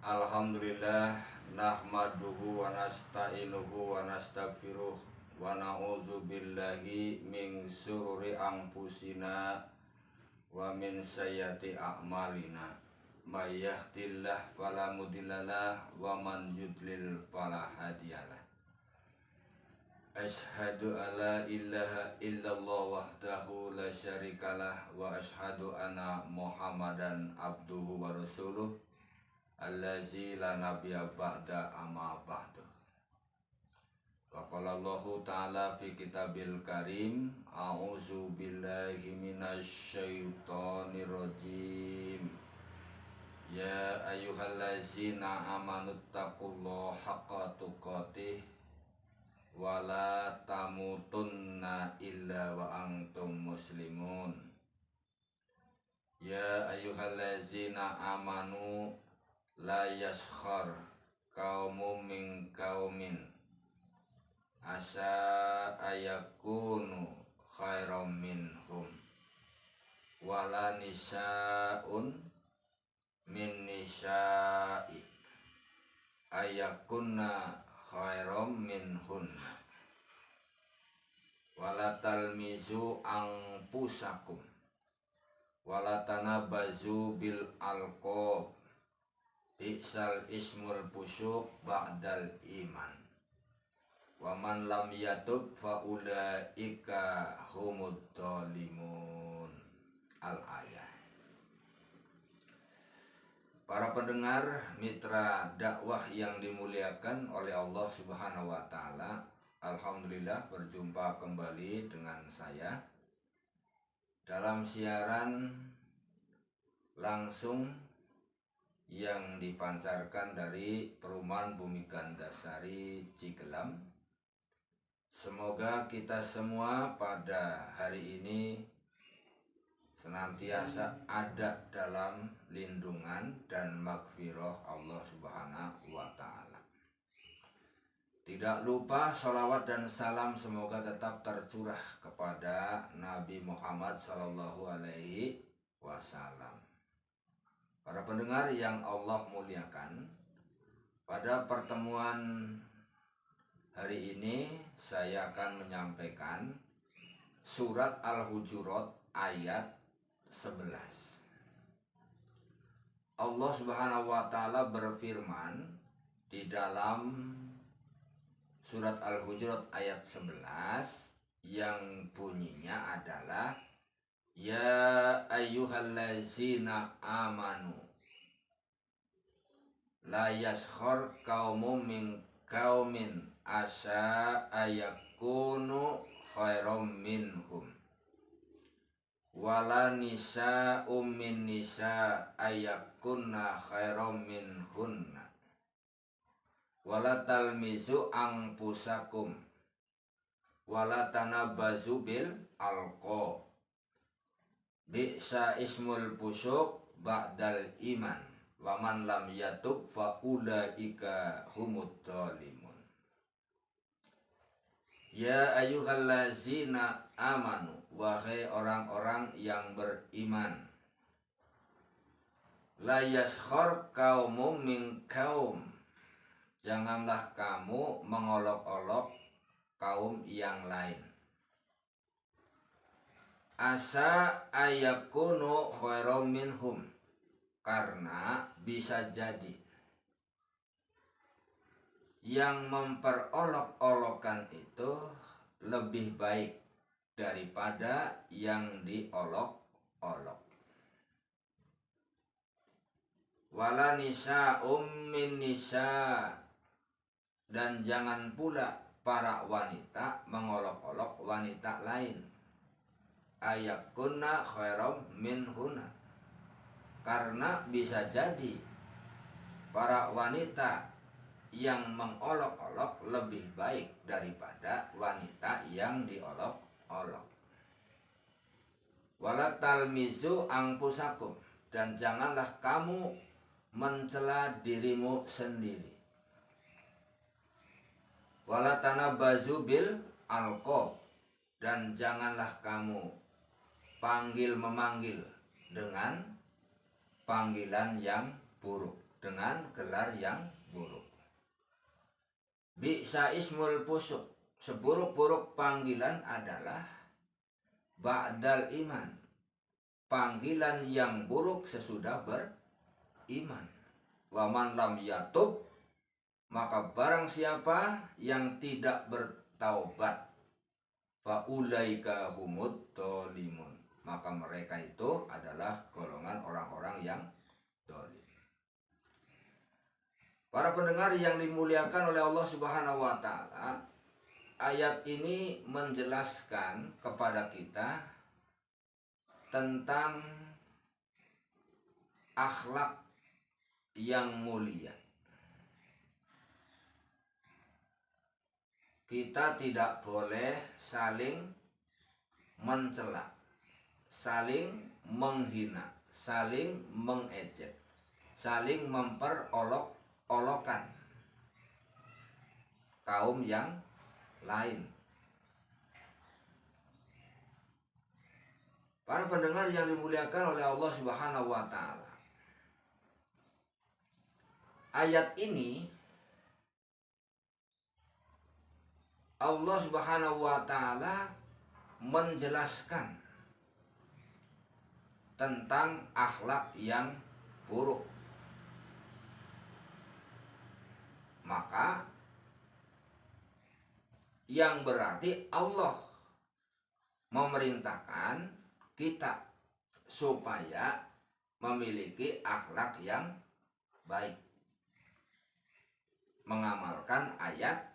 Alhamdulillah nahmaduhu wa nasta'inuhu wa nastaghfiruh wa na'udzu billahi min syururi anfusina wa min sayyiati a'malina. May yahdihillahu fala mudhillalah wa man yudlil fala hadiyalah. Asyhadu alla ilaha illallah wahdahu la syarikalah wa asyhadu anna Muhammadan abduhu wa rasuluh allazi la nabiyya ba'da amma ba'du. Wa qala Allahu ta'ala fi kitabil karim a'udzu billahi minasy syaithanir rajim. Ya ayyuhallazina amanu taqullaha haqqa tuqatih wa la tamutunna illa wa antum muslimun. Ya ayyuhallazina amanu la yaskhar qaumun min qaumin asa ayakunu khairam minhum wala nisa'un min nisa'i ayakunna khairam minhunna wala talmizu anfusakum wala tanabazu bil alqab Bi'sal ismul fusyuq ba'dal iman wa man lam yatub fa ulaika humud dhalimun. Al-ayah. Para pendengar mitra dakwah yang dimuliakan oleh Allah Subhanahu wa taala, alhamdulillah berjumpa kembali dengan saya dalam siaran langsung yang dipancarkan dari Perumahan Bumi Gandasari Cigelam. Semoga kita semua pada hari ini senantiasa ada dalam lindungan dan maghfirah Allah Subhanahu wa taala. Tidak lupa sholawat dan salam semoga tetap tercurah kepada Nabi Muhammad sallallahu alaihi wasallam. Para pendengar yang Allah muliakan, pada pertemuan hari ini saya akan menyampaikan surat Al-Hujurat ayat 11. Allah Subhanahu wa taala berfirman di dalam surat Al-Hujurat ayat 11 yang bunyinya adalah Ya ayyuhallazina amanu la yaskhar qaumun min qaumin asa ayakunu khairam minhum wala nisa'um min nisa ayakunna khairam minhunna wala talmizu anfusakum wala tanabazu bil alqab Bi'sa ismul fusyuq ba'dal iman wa man lam yatub fa ulaika humud dhalimun. Ya ayyuhallazina amanu, wahai orang-orang yang beriman, la yaskhar qaumum min qaum, janganlah kamu mengolok-olok kaum yang lain. Asa ayakunu khairam minhum, karena bisa jadi yang memperolok-olokan itu lebih baik daripada yang diolok-olok. Wala nisa'um min nisa, dan jangan pula para wanita mengolok-olok wanita lain. Ayakunna khairam minhunna, karena bisa jadi para wanita yang mengolok-olok lebih baik daripada wanita yang diolok-olok. Wala talmizu anfusakum, dan janganlah kamu mencela dirimu sendiri. Wala tanabazu bil alqab, dan janganlah kamu panggil memanggil dengan panggilan yang buruk, dengan gelar yang buruk. Bi'sa ismul fusuq, seburuk-buruk panggilan adalah ba'dal iman, panggilan yang buruk sesudah beriman. Wa man lam yatub, maka barang siapa yang tidak bertaubat, fa ulaika humud dhalimun, maka mereka itu adalah golongan orang-orang yang zalim. Para pendengar yang dimuliakan oleh Allah Subhanahu wa taala, ayat ini menjelaskan kepada kita tentang akhlak yang mulia. Kita tidak boleh saling mencela, saling menghina, saling mengejek, saling memperolok-olokan kaum yang lain. Para pendengar yang dimuliakan oleh Allah Subhanahu wa taala, ayat ini Allah Subhanahu wa taala menjelaskan tentang akhlak yang buruk. Maka yang berarti Allah memerintahkan kita supaya memiliki akhlak yang baik, mengamalkan ayat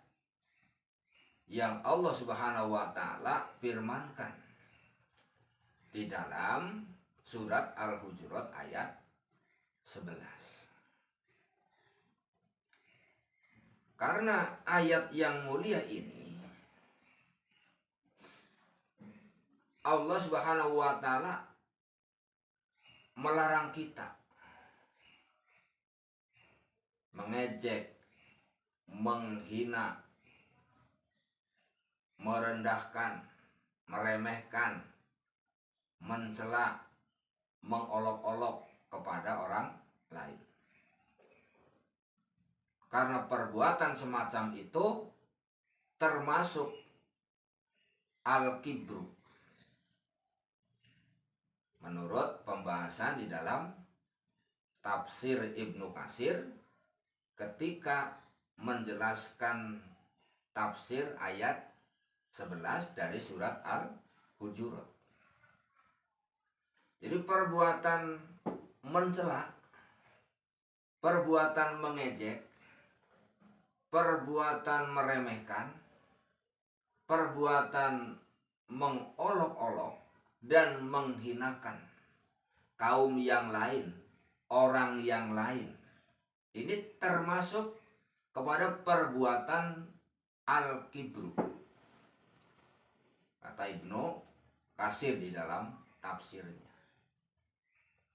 yang Allah Subhanahu wa taala firmankan di dalam surat Al-Hujurat ayat 11. Karena ayat yang mulia ini Allah Subhanahu wa taala melarang kita mengejek, menghina, merendahkan, meremehkan, mencela, mengolok-olok kepada orang lain. Karena perbuatan semacam itu termasuk al-kibru. Menurut pembahasan di dalam tafsir Ibnu Katsir ketika menjelaskan tafsir ayat 11 dari surat Al-Hujurat. Jadi perbuatan mencela, perbuatan mengejek, perbuatan meremehkan, perbuatan mengolok-olok dan menghinakan kaum yang lain, orang yang lain, ini termasuk kepada perbuatan al-kibru, kata Ibnu Katsir di dalam tafsirnya.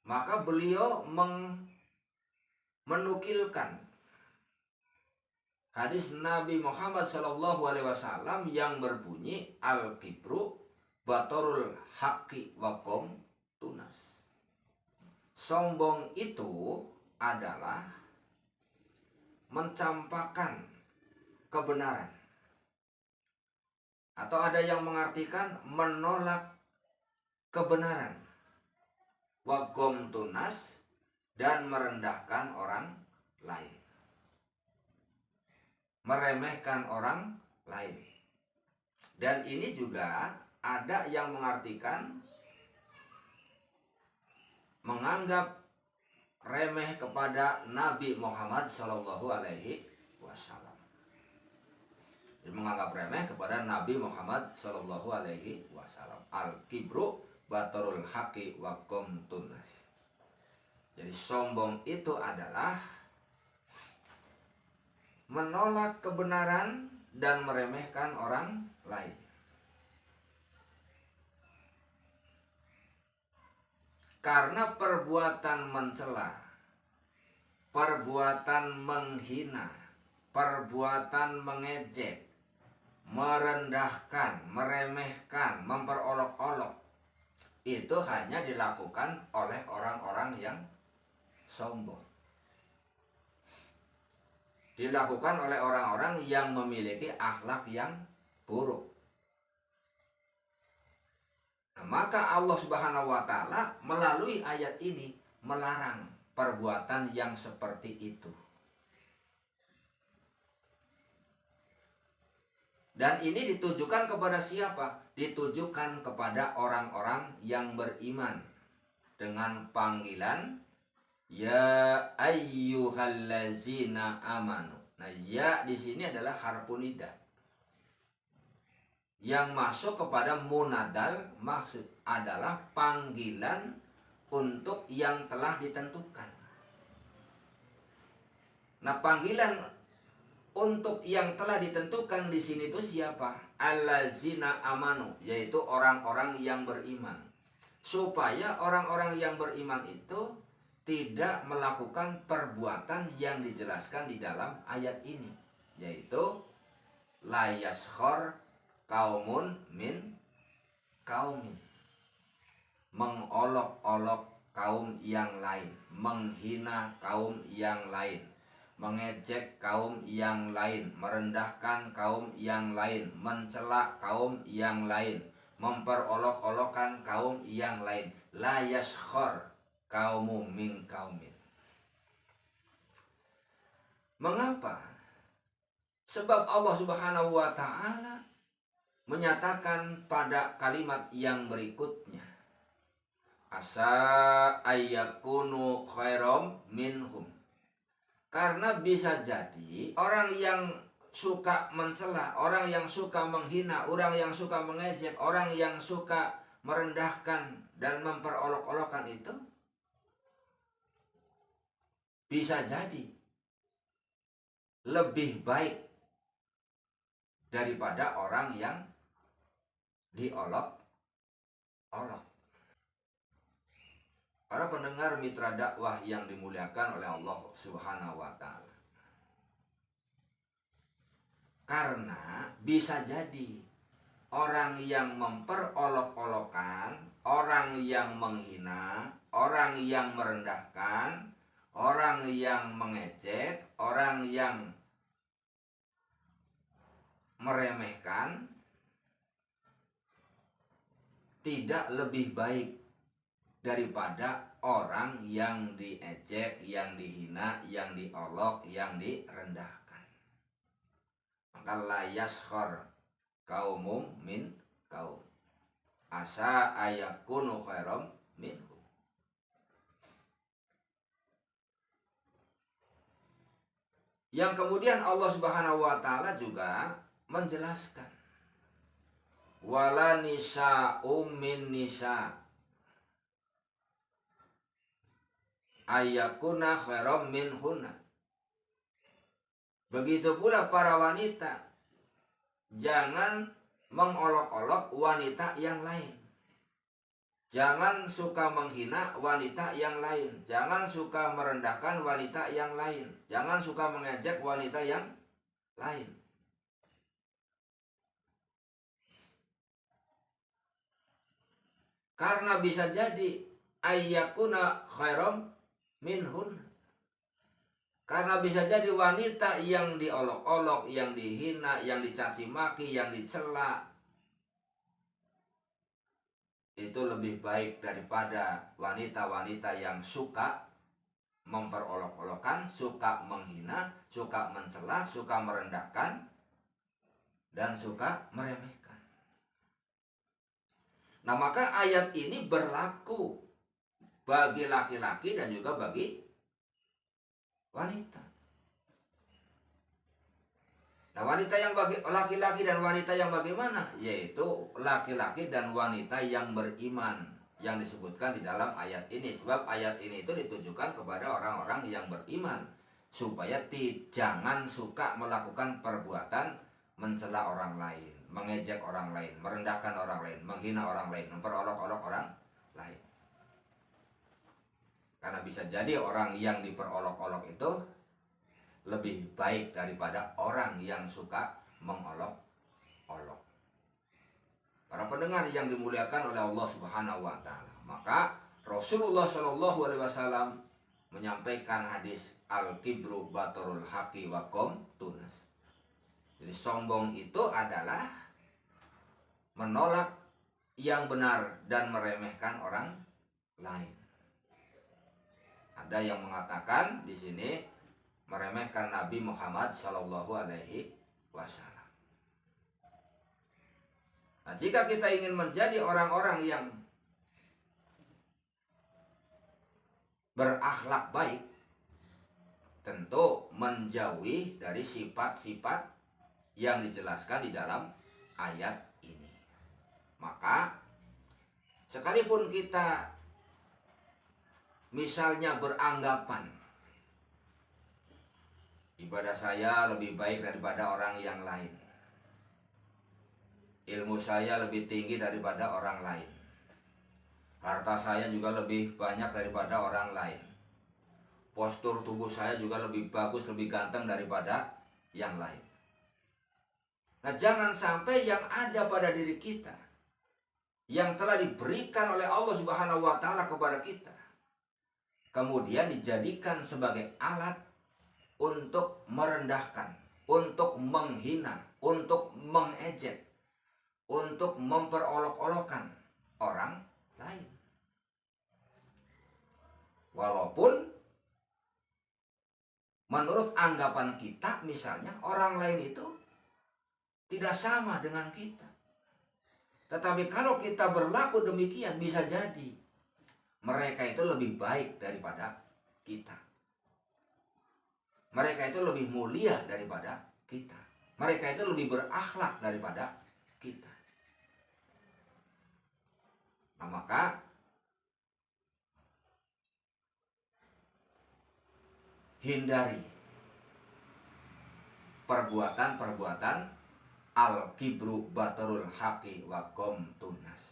Maka beliau menukilkan hadis Nabi Muhammad SAW yang berbunyi al-kibru batorul haqqi wa qom tunas. Sombong itu adalah mencampakkan kebenaran, atau ada yang mengartikan menolak kebenaran, wa qom tunas, dan merendahkan orang lain, meremehkan orang lain. Dan ini juga ada yang mengartikan menganggap remeh kepada Nabi Muhammad Sallallahu Alaihi Wasallam. Jadi menganggap remeh kepada Nabi Muhammad Sallallahu Alaihi Wasallam. Al-kibru batorul haqqi wa qom tunas. Jadi sombong itu adalah menolak kebenaran dan meremehkan orang lain. Karena perbuatan mencela, perbuatan menghina, perbuatan mengejek, merendahkan, meremehkan, memperolok-olok, itu hanya dilakukan oleh orang-orang yang sombong. dilakukan oleh orang-orang yang memiliki akhlak yang buruk. Nah, maka Allah Subhanahu wa taala melalui ayat ini melarang perbuatan yang seperti itu. Dan ini ditujukan kepada siapa? Ditujukan kepada orang-orang yang beriman dengan panggilan ya ayyuhallazina amanu. Nah, ya di sini adalah harfu nida yang masuk kepada munadal, maksud adalah panggilan untuk yang telah ditentukan. Nah, panggilan untuk yang telah ditentukan di sini itu siapa? Allazina amanu, yaitu orang-orang yang beriman. Supaya orang-orang yang beriman itu tidak melakukan perbuatan yang dijelaskan di dalam ayat ini, yaitu la yaskhor kaumun min kaumin, mengolok-olok kaum yang lain, menghina kaum yang lain, mengejek kaum yang lain, merendahkan kaum yang lain, mencela kaum yang lain, memperolok-olokkan kaum yang lain. La yaskhor kaumu min kaumin. Mengapa? Sebab Allah Subhanahu wa taala menyatakan pada kalimat yang berikutnya, asa ayyakunu khairam minhum. Karena bisa jadi orang yang suka mencela, orang yang suka menghina, orang yang suka mengejek, orang yang suka merendahkan dan memperolok-olokkan itu bisa jadi lebih baik daripada orang yang diolok-olok. Para pendengar mitra dakwah yang dimuliakan oleh Allah Subhanahu wa taala. Karena bisa jadi orang yang memperolok-olokkan, orang yang menghina, orang yang merendahkan, orang yang mengejek, orang yang meremehkan tidak lebih baik daripada orang yang diejek, yang dihina, yang diolok, yang direndahkan. Maka la yaskhor kaumum min kaum, asa ayakunu khairam minhum. Yang kemudian Allah Subhanahu wa taala juga menjelaskan, wala nisa'um min nisa' ayyakuna khairam minhunna. Begitu pula para wanita, jangan mengolok-olok wanita yang lain. Jangan suka menghina wanita yang lain. Jangan suka merendahkan wanita yang lain. Jangan suka mengejek wanita yang lain. Karena bisa jadi ayyakuna khairam minhun. Karena bisa jadi wanita yang diolok-olok, yang dihina, yang dicaci maki, yang dicela, itu lebih baik daripada wanita-wanita yang suka memperolok-olokkan, suka menghina, suka mencela, suka merendahkan, dan suka meremehkan. Nah, maka ayat ini berlaku bagi laki-laki dan juga bagi wanita. Nah, wanita yang bagi laki-laki dan wanita yang bagaimana? Yaitu laki-laki dan wanita yang beriman yang disebutkan di dalam ayat ini. Sebab ayat ini itu ditujukan kepada orang-orang yang beriman supaya jangan suka melakukan perbuatan mencela orang lain, mengejek orang lain, merendahkan orang lain, menghina orang lain, memperolok-olok orang lain. Karena bisa jadi orang yang diperolok-olok itu lebih baik daripada orang yang suka mengolok-olok. Para pendengar yang dimuliakan oleh Allah Subhanahu wa taala, maka Rasulullah Shallallahu alaihi wasallam menyampaikan hadis al-kibru batorul haqi wa tunas. Jadi sombong itu adalah menolak yang benar dan meremehkan orang lain. Ada yang mengatakan di sini meremehkan Nabi Muhammad Shallallahu Alaihi Wasallam. Nah, jika kita ingin menjadi orang-orang yang berakhlak baik, tentu menjauhi dari sifat-sifat yang dijelaskan di dalam ayat ini. Maka sekalipun kita misalnya beranggapan ibadah saya lebih baik daripada orang yang lain, ilmu saya lebih tinggi daripada orang lain, harta saya juga lebih banyak daripada orang lain, postur tubuh saya juga lebih bagus, lebih ganteng daripada yang lain. Nah, jangan sampai yang ada pada diri kita, yang telah diberikan oleh Allah Subhanahu wa Ta'ala kepada kita, kemudian dijadikan sebagai alat untuk merendahkan, untuk menghina, untuk mengejek, untuk memperolok-olokkan orang lain. Walaupun menurut anggapan kita misalnya orang lain itu tidak sama dengan kita. Tetapi kalau kita berlaku demikian, bisa jadi mereka itu lebih baik daripada kita. Mereka itu lebih mulia daripada kita. Mereka itu lebih berakhlak daripada kita. Nah, maka hindari perbuatan-perbuatan al-kibru batarul haqi wa tunas.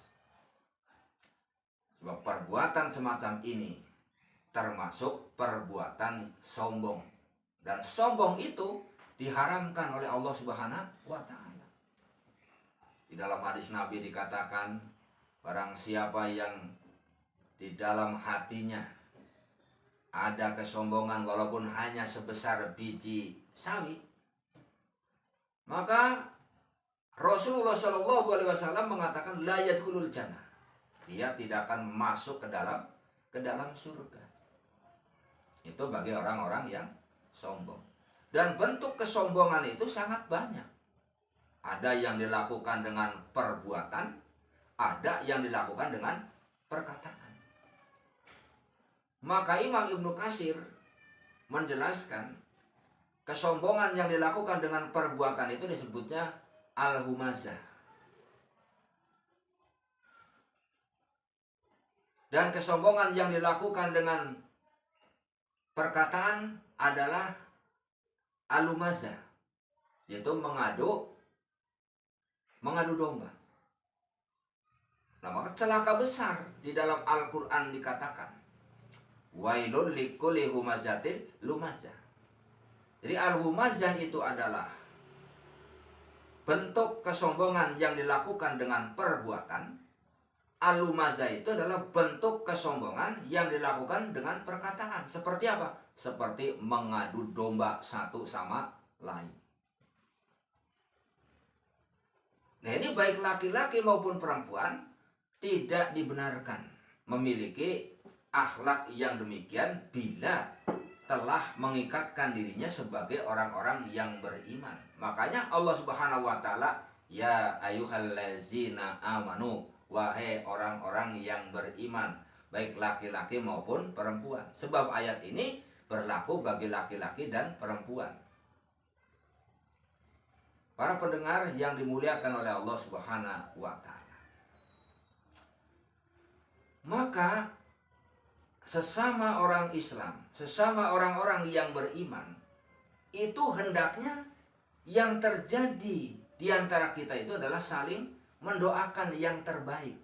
Sebab perbuatan semacam ini termasuk perbuatan sombong. Dan sombong itu diharamkan oleh Allah Subhanahu wa Ta'ala. Di dalam hadis Nabi dikatakan, barang siapa yang di dalam hatinya ada kesombongan walaupun hanya sebesar biji sawi, maka Rasulullah Shallallahu Alaihi Wasallam mengatakan la yadkhulul jannah, dia tidak akan masuk ke dalam surga. Itu bagi orang-orang yang sombong. Dan bentuk kesombongan itu sangat banyak. Ada yang dilakukan dengan perbuatan, ada yang dilakukan dengan perkataan. Maka Imam Ibnu Katsir menjelaskan kesombongan yang dilakukan dengan perbuatan itu disebutnya al-humazah. Dan kesombongan yang dilakukan dengan perkataan adalah alumazah, yaitu mengadu domba. Nah, maka celaka besar di dalam Al-Quran dikatakan wailul likulli humazatil lumazah. Jadi al-humazah itu adalah bentuk kesombongan yang dilakukan dengan perbuatan. Al-lumazah itu adalah bentuk kesombongan yang dilakukan dengan perkataan. Seperti apa? Seperti mengadu domba satu sama lain. Nah, ini baik laki-laki maupun perempuan tidak dibenarkan memiliki akhlak yang demikian bila telah mengikatkan dirinya sebagai orang-orang yang beriman. Makanya Allah Subhanahu wa Ta'ala, ya ayyuhallazina amanu, wahai orang-orang yang beriman, baik laki-laki maupun perempuan. Sebab ayat ini berlaku bagi laki-laki dan perempuan. Para pendengar yang dimuliakan oleh Allah Subhanahu wa Ta'ala, maka sesama orang Islam, sesama orang-orang yang beriman, itu hendaknya yang terjadi di antara kita itu adalah saling mendoakan yang terbaik.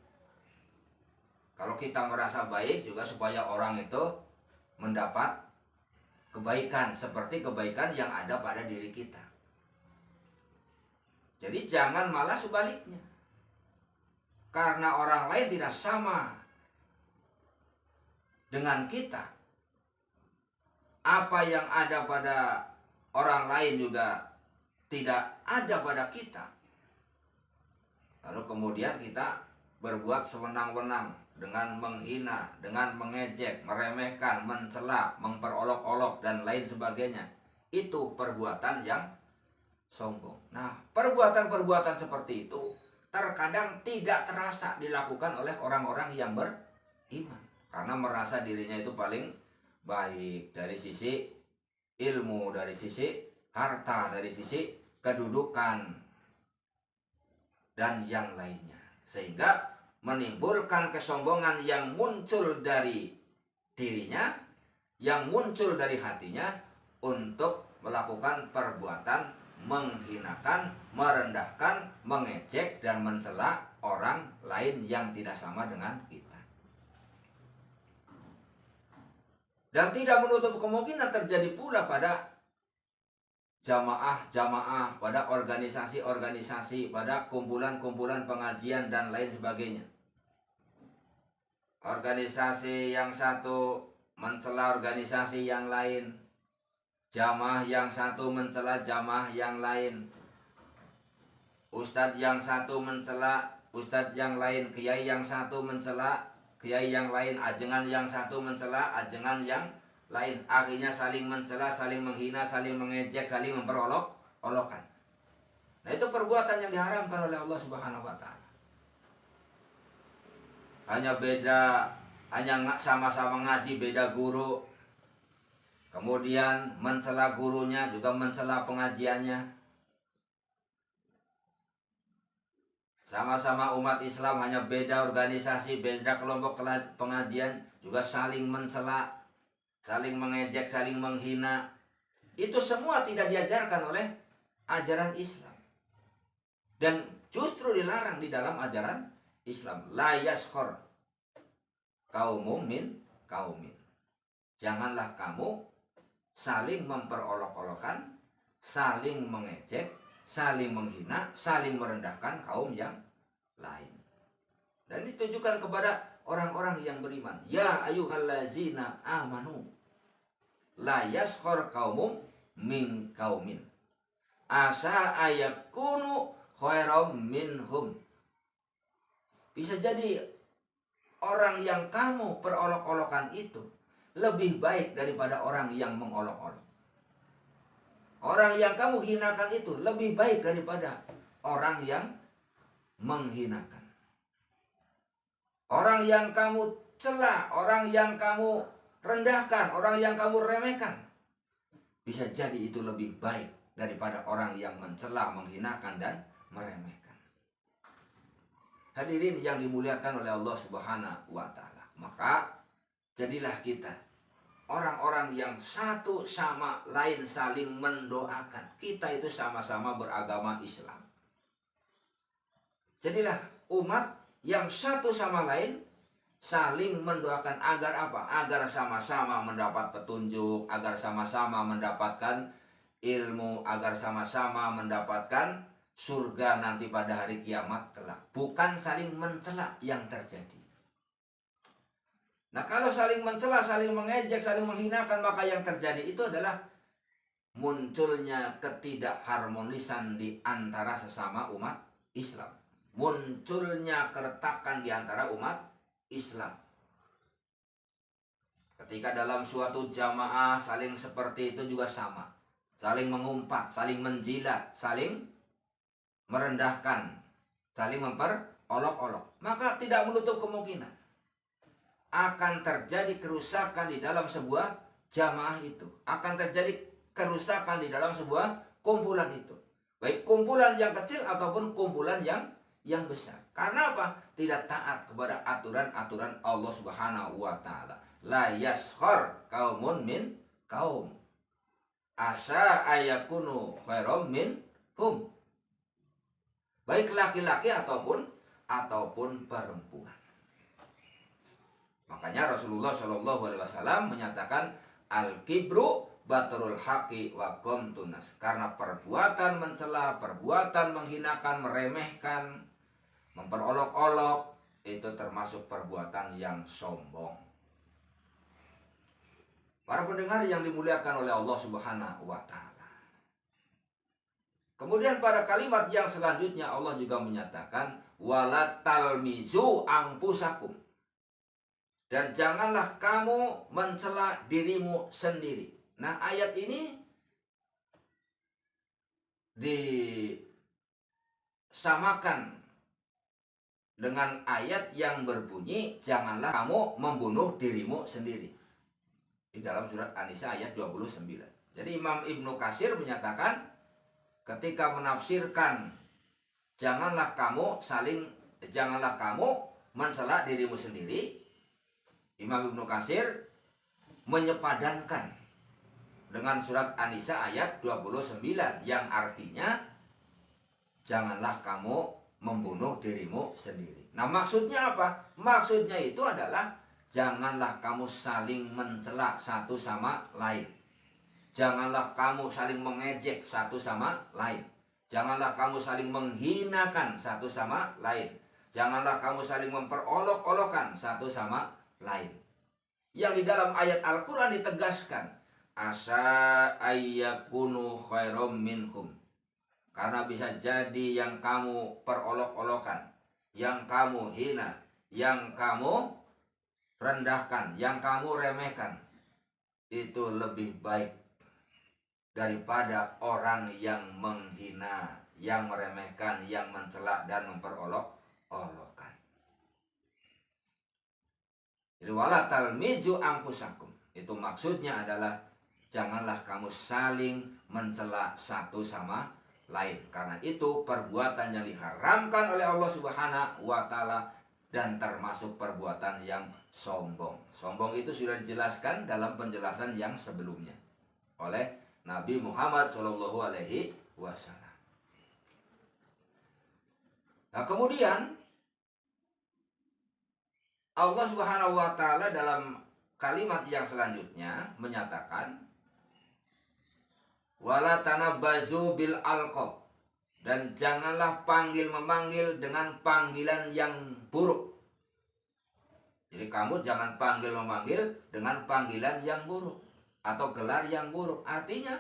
Kalau kita merasa baik juga supaya orang itu mendapat kebaikan seperti kebaikan yang ada pada diri kita. Jadi jangan malah sebaliknya. Karena orang lain tidak sama dengan kita, apa yang ada pada orang lain juga tidak ada pada kita. Lalu kemudian kita berbuat sewenang-wenang dengan menghina, dengan mengejek, meremehkan, mencela, memperolok-olok dan lain sebagainya. Itu perbuatan yang sombong. Nah, perbuatan-perbuatan seperti itu terkadang tidak terasa dilakukan oleh orang-orang yang beriman, karena merasa dirinya itu paling baik dari sisi ilmu, dari sisi harta, dari sisi kedudukan dan yang lainnya, sehingga menimbulkan kesombongan yang muncul dari dirinya, yang muncul dari hatinya untuk melakukan perbuatan menghinakan, merendahkan, mengejek dan mencela orang lain yang tidak sama dengan kita. Dan tidak menutup kemungkinan terjadi pula pada jamaah-jamaah, pada organisasi-organisasi, pada kumpulan-kumpulan pengajian dan lain sebagainya. Organisasi yang satu mencela organisasi yang lain, jamaah yang satu mencela jamaah yang lain, ustadz yang satu mencela ustadz yang lain, kiai yang satu mencela kiai yang lain, ajengan yang satu mencela ajengan yang lain. Akhirnya saling mencela, saling menghina, saling mengejek, saling memperolok-olokan. Nah, itu perbuatan yang diharamkan oleh Allah Subhanahu wa taala. Hanya sama-sama ngaji, beda guru, kemudian mencela gurunya, juga mencela pengajiannya. Sama-sama umat Islam, hanya beda organisasi, beda kelompok pengajian, juga saling mencela, saling mengejek, saling menghina. Itu semua tidak diajarkan oleh ajaran Islam, dan justru dilarang di dalam ajaran Islam. La yaskhor kaumun min kaumin. Janganlah kamu saling memperolok-olokan, saling mengejek, saling menghina, saling merendahkan kaum yang lain. Dan ditujukan kepada orang-orang yang beriman. Ya ayyuhallazina amanu la yaskhor qaumum min qaumin asa ayakunu khairam minhum. Bisa jadi orang yang kamu perolok-olokan itu lebih baik daripada orang yang mengolok-olok. Orang yang kamu hinakan itu lebih baik daripada orang yang menghinakan. Orang yang kamu cela, orang yang kamu rendahkan, orang yang kamu remehkan, bisa jadi itu lebih baik daripada orang yang mencela, menghinakan dan meremehkan. Hadirin yang dimuliakan oleh Allah Subhanahu wa taala. Maka jadilah kita orang-orang yang satu sama lain saling mendoakan. Kita itu sama-sama beragama Islam. Jadilah umat yang satu sama lain saling mendoakan agar apa? Agar sama-sama mendapat petunjuk, agar sama-sama mendapatkan ilmu, agar sama-sama mendapatkan surga nanti pada hari kiamat kelak. Bukan saling mencela yang terjadi. Nah, kalau saling mencela, saling mengejek, saling menghinakan, maka yang terjadi itu adalah munculnya ketidakharmonisan di antara sesama umat Islam. Munculnya keretakan di antara umat Islam. Ketika dalam suatu jamaah saling seperti itu juga sama. Saling mengumpat, saling menjilat, saling merendahkan, saling memperolok-olok. Maka tidak menutup kemungkinan akan terjadi kerusakan di dalam sebuah jamaah itu. Akan terjadi kerusakan di dalam sebuah kumpulan itu. Baik kumpulan yang kecil ataupun kumpulan yang besar. Karena apa? Tidak taat kepada aturan-aturan Allah Subhanahu wa taala. La yaskhar qaumun min qaum asa ayakunu khairam minhum. Baik laki-laki ataupun perempuan. Makanya Rasulullah Shallallahu Alaihi Wasallam menyatakan al-kibru batrul haqi wa gomtunas. Karena perbuatan mencela, perbuatan menghinakan, meremehkan, memperolok-olok, itu termasuk perbuatan yang sombong. Para pendengar yang dimuliakan oleh Allah Subhanahu wa taala. Kemudian pada kalimat yang selanjutnya Allah juga menyatakan wala talmizu anfusakum. Dan janganlah kamu mencela dirimu sendiri. Nah, ayat ini disamakan dengan ayat yang berbunyi janganlah kamu membunuh dirimu sendiri. Di dalam surat An-Nisa ayat 29. Jadi Imam Ibnu Katsir menyatakan ketika menafsirkan janganlah kamu mencela dirimu sendiri, Imam Ibnu Katsir menyepadankan dengan surat An-Nisa ayat 29 yang artinya janganlah kamu membunuh dirimu sendiri. Nah, maksudnya apa? Maksudnya itu adalah janganlah kamu saling mencela satu sama lain. Janganlah kamu saling mengejek satu sama lain. Janganlah kamu saling menghinakan satu sama lain. Janganlah kamu saling memperolok-olokan satu sama lain. Yang di dalam ayat Al-Quran ditegaskan, asa ayyakunu khairum minkum. Karena bisa jadi yang kamu perolok-olokan, yang kamu hina, yang kamu rendahkan, yang kamu remehkan, itu lebih baik daripada orang yang menghina, yang meremehkan, yang mencela dan memperolok-olokkan. Jadi wala talmiju anfusakum. Itu maksudnya adalah janganlah kamu saling mencela satu sama lain. Karena itu perbuatan yang diharamkan oleh Allah Subhanahu wa taala dan termasuk perbuatan yang sombong. Sombong itu sudah dijelaskan dalam penjelasan yang sebelumnya oleh Nabi Muhammad SAW. Nah, kemudian Allah Subhanahu wa taala dalam kalimat yang selanjutnya menyatakan wala tanabbazu bil alqab, dan janganlah panggil-memanggil dengan panggilan yang buruk. Jadi kamu jangan panggil-memanggil dengan panggilan yang buruk atau gelar yang buruk. Artinya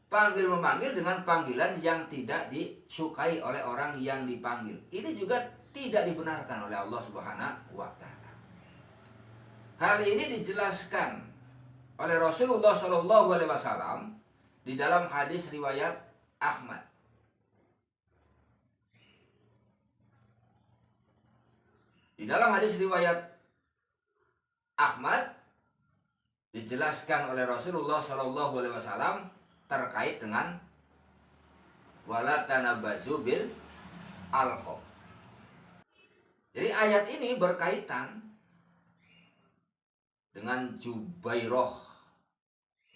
panggil-memanggil dengan panggilan yang tidak disukai oleh orang yang dipanggil. Ini juga tidak dibenarkan oleh Allah Subhanahu wa taala. Hal ini dijelaskan oleh Rasulullah SAW di dalam hadis riwayat Ahmad. Di dalam hadis riwayat Ahmad dijelaskan oleh Rasulullah SAW terkait dengan wala tanabbazu bil alqab. Jadi ayat ini berkaitan dengan Jubairah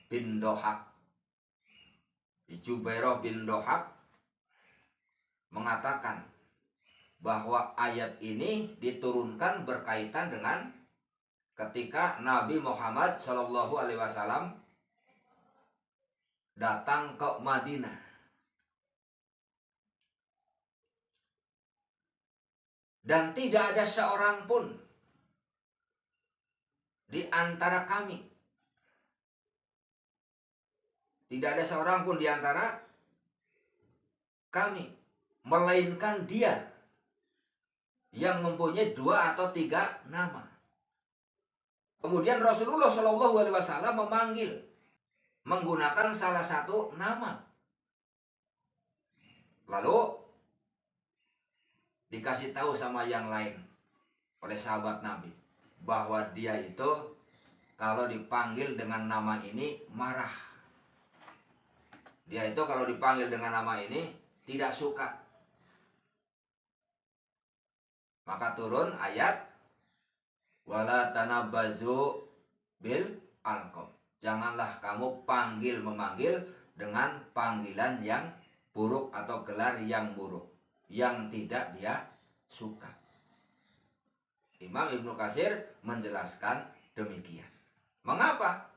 bin Dohak. Jubairah bin Dohak mengatakan bahwa ayat ini diturunkan berkaitan dengan ketika Nabi Muhammad SAW datang ke Madinah. Dan tidak ada seorang pun di antara kami, tidak ada seorang pun di antara kami, melainkan dia yang mempunyai 2 atau 3 nama. Kemudian Rasulullah SAW memanggil menggunakan salah satu nama. Lalu dikasih tahu sama yang lain oleh sahabat Nabi bahwa dia itu kalau dipanggil dengan nama ini marah. Dia itu kalau dipanggil dengan nama ini tidak suka. Maka turun ayat wala tanabbazu bil alqab. Janganlah kamu panggil-memanggil dengan panggilan yang buruk atau gelar yang buruk yang tidak dia suka. Imam Ibnu Katsir menjelaskan demikian. Mengapa?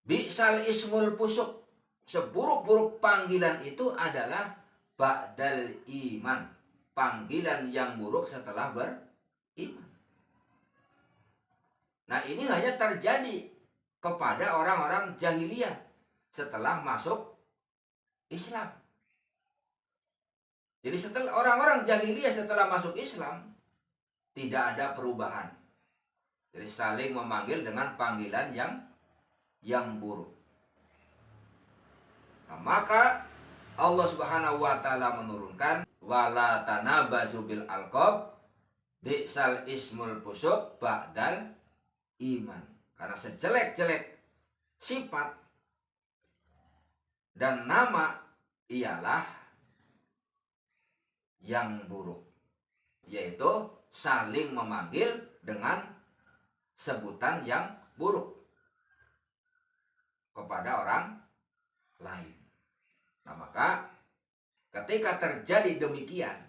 Bi'sal ismul fusuk, seburuk-buruk panggilan itu adalah ba'dal iman, panggilan yang buruk setelah beriman. Nah, ini hanya terjadi kepada orang-orang jahiliyah setelah masuk Islam. Jadi setelah orang-orang jahiliyah setelah masuk Islam, tidak ada perubahan. Jadi saling memanggil dengan panggilan yang buruk. Nah, maka Allah Subhanahu wa taala menurunkan wala tanabazu bil alqab bi'sal ismul fusuq ba'dal iman. Karena sejelek-jelek sifat dan nama ialah yang buruk, yaitu saling memanggil dengan sebutan yang buruk kepada orang lain. Nah, maka ketika terjadi demikian,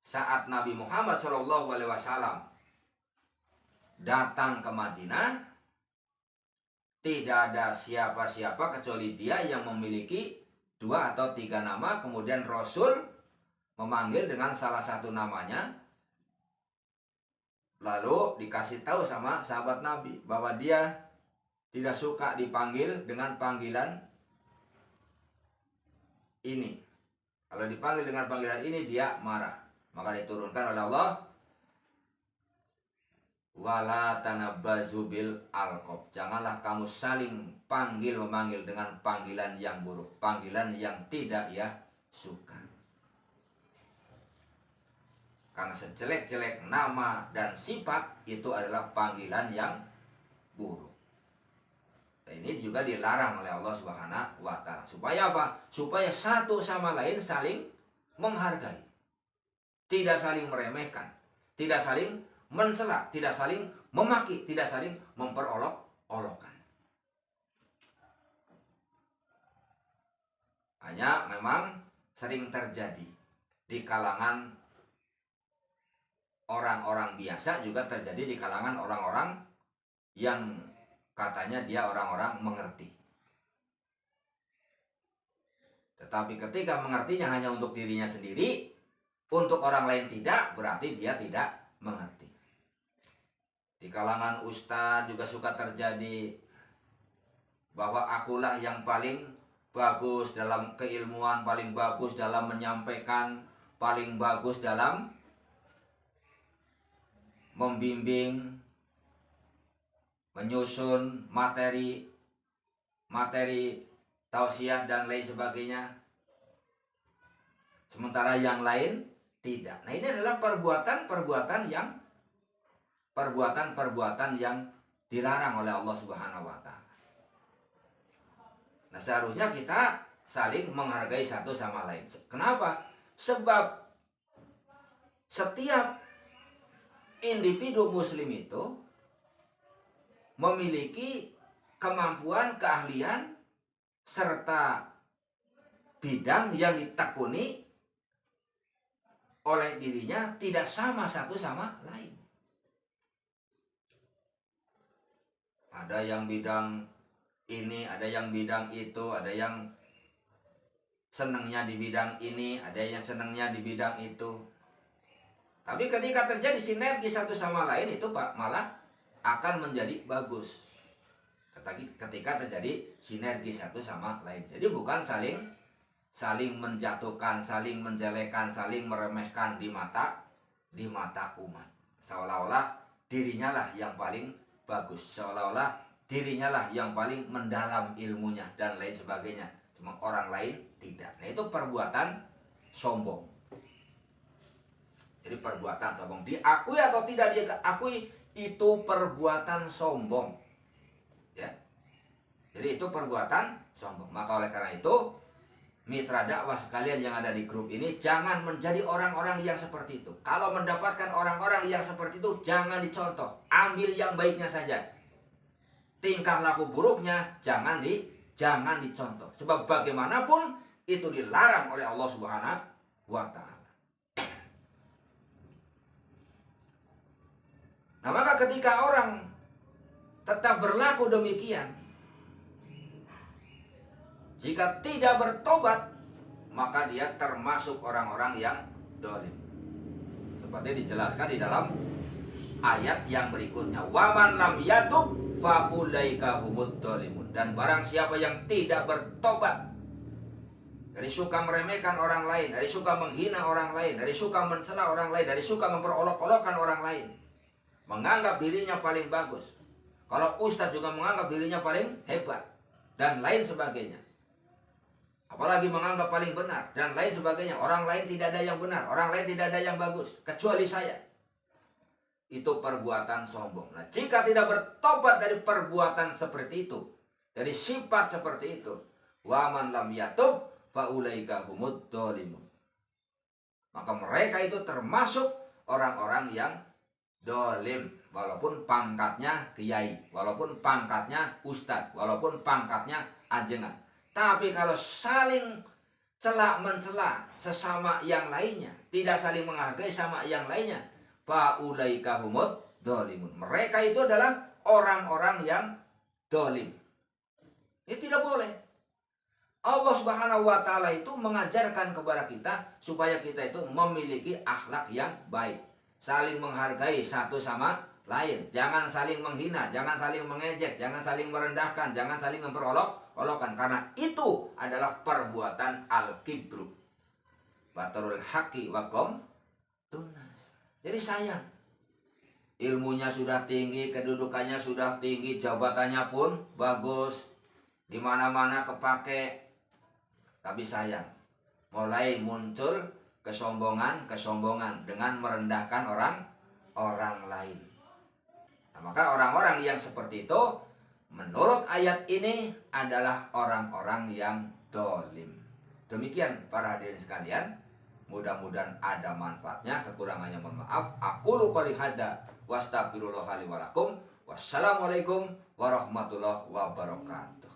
saat Nabi Muhammad SAW datang ke Madinah, tidak ada siapa-siapa kecuali dia yang memiliki 2 atau 3 nama. Kemudian Rasul memanggil dengan salah satu namanya, lalu dikasih tahu sama sahabat Nabi bahwa dia tidak suka dipanggil dengan panggilan ini. Kalau dipanggil dengan panggilan ini dia marah. Maka diturunkan oleh Allah wala tanabbazu bil alqab. Janganlah kamu saling memanggil dengan panggilan yang buruk, panggilan yang tidak ia suka. Karena sejelek-jelek nama dan sifat itu adalah panggilan yang buruk. Ini juga dilarang oleh Allah Subhanahu wa taala. Supaya apa? Supaya satu sama lain saling menghargai. Tidak saling meremehkan, tidak saling mencela, tidak saling memaki, tidak saling memperolok-olokkan. Hanya memang sering terjadi di kalangan orang-orang biasa, juga terjadi di kalangan orang-orang yang katanya dia orang-orang mengerti. Tetapi ketika mengertinya hanya untuk dirinya sendiri, untuk orang lain tidak, berarti dia tidak mengerti. Di kalangan ustadz juga suka terjadi bahwa akulah yang paling bagus dalam keilmuan, paling bagus dalam menyampaikan, paling bagus dalam membimbing, menyusun materi tausiah dan lain sebagainya. Sementara yang lain tidak. Nah, ini adalah perbuatan yang dilarang oleh Allah Subhanahu wa taala. Nah, seharusnya kita saling menghargai satu sama lain. Kenapa? Sebab setiap individu muslim itu memiliki kemampuan, keahlian, serta bidang yang ditekuni oleh dirinya tidak sama satu sama lain. Ada yang bidang ini, ada yang bidang itu, ada yang senangnya di bidang ini, ada yang senangnya di bidang itu. Tapi ketika terjadi sinergi satu sama lain, itu malah akan menjadi bagus. Ketika terjadi sinergi satu sama lain. Jadi bukan saling menjatuhkan, saling menjelekan, saling meremehkan di mata umat. Seolah-olah dirinya lah yang paling bagus, seolah-olah dirinya lah yang paling mendalam ilmunya dan lain sebagainya. Cuma orang lain tidak. Nah, itu perbuatan sombong. Jadi perbuatan sombong, diakui atau tidak diakui, itu perbuatan sombong. Ya. Jadi itu perbuatan sombong. Maka oleh karena itu, mitra dakwah sekalian yang ada di grup ini, jangan menjadi orang-orang yang seperti itu. Kalau mendapatkan orang-orang yang seperti itu, jangan dicontoh. Ambil yang baiknya saja. Tingkah laku buruknya jangan dicontoh. Sebab bagaimanapun itu dilarang oleh Allah Subhanahu wa taala. Nah, maka ketika orang tetap berlaku demikian, jika tidak bertobat, maka dia termasuk orang-orang yang dolim. Seperti dijelaskan di dalam ayat yang berikutnya, waman lam yatub faulaika humud dzalimun. Dan barang siapa yang tidak bertobat dari suka meremehkan orang lain, dari suka menghina orang lain, dari suka mencela orang lain, dari suka memperolok-olokkan orang lain, menganggap dirinya paling bagus, kalau ustadz juga menganggap dirinya paling hebat, dan lain sebagainya, apalagi menganggap paling benar, dan lain sebagainya. Orang lain tidak ada yang benar, orang lain tidak ada yang bagus, kecuali saya. Itu perbuatan sombong. Nah, jika tidak bertobat dari perbuatan seperti itu, dari sifat seperti itu, waman lam yatub faulaika humud dzalimun, maka mereka itu termasuk orang-orang yang dolim, walaupun pangkatnya kiai, walaupun pangkatnya ustadz, walaupun pangkatnya ajengan. Tapi kalau saling celak mencela sesama yang lainnya, tidak saling menghargai sama yang lainnya, faulaika humud dzalimun, mereka itu adalah orang-orang yang dolim. Ini tidak boleh. Allah Subhanahu wa Ta'ala itu mengajarkan kepada kita supaya kita itu memiliki akhlak yang baik, saling menghargai satu sama lain, jangan saling menghina, jangan saling mengejek, jangan saling merendahkan, jangan saling memperolok-olokkan, karena itu adalah perbuatan al-kibru, batarul haqqi wa qom tunas. Jadi sayang, ilmunya sudah tinggi, kedudukannya sudah tinggi, jabatannya pun bagus, di mana-mana kepake, tapi sayang, mulai muncul kesombongan dengan merendahkan orang lain. Nah, maka orang-orang yang seperti itu menurut ayat ini adalah orang-orang yang dolim. Demikian para hadirin sekalian, mudah-mudahan ada manfaatnya. Kekurangannya mohon maaf. Aqulu qouli hadza wa astaghfirullah li wa lakum. Wassalamualaikum warahmatullahi wabarakatuh.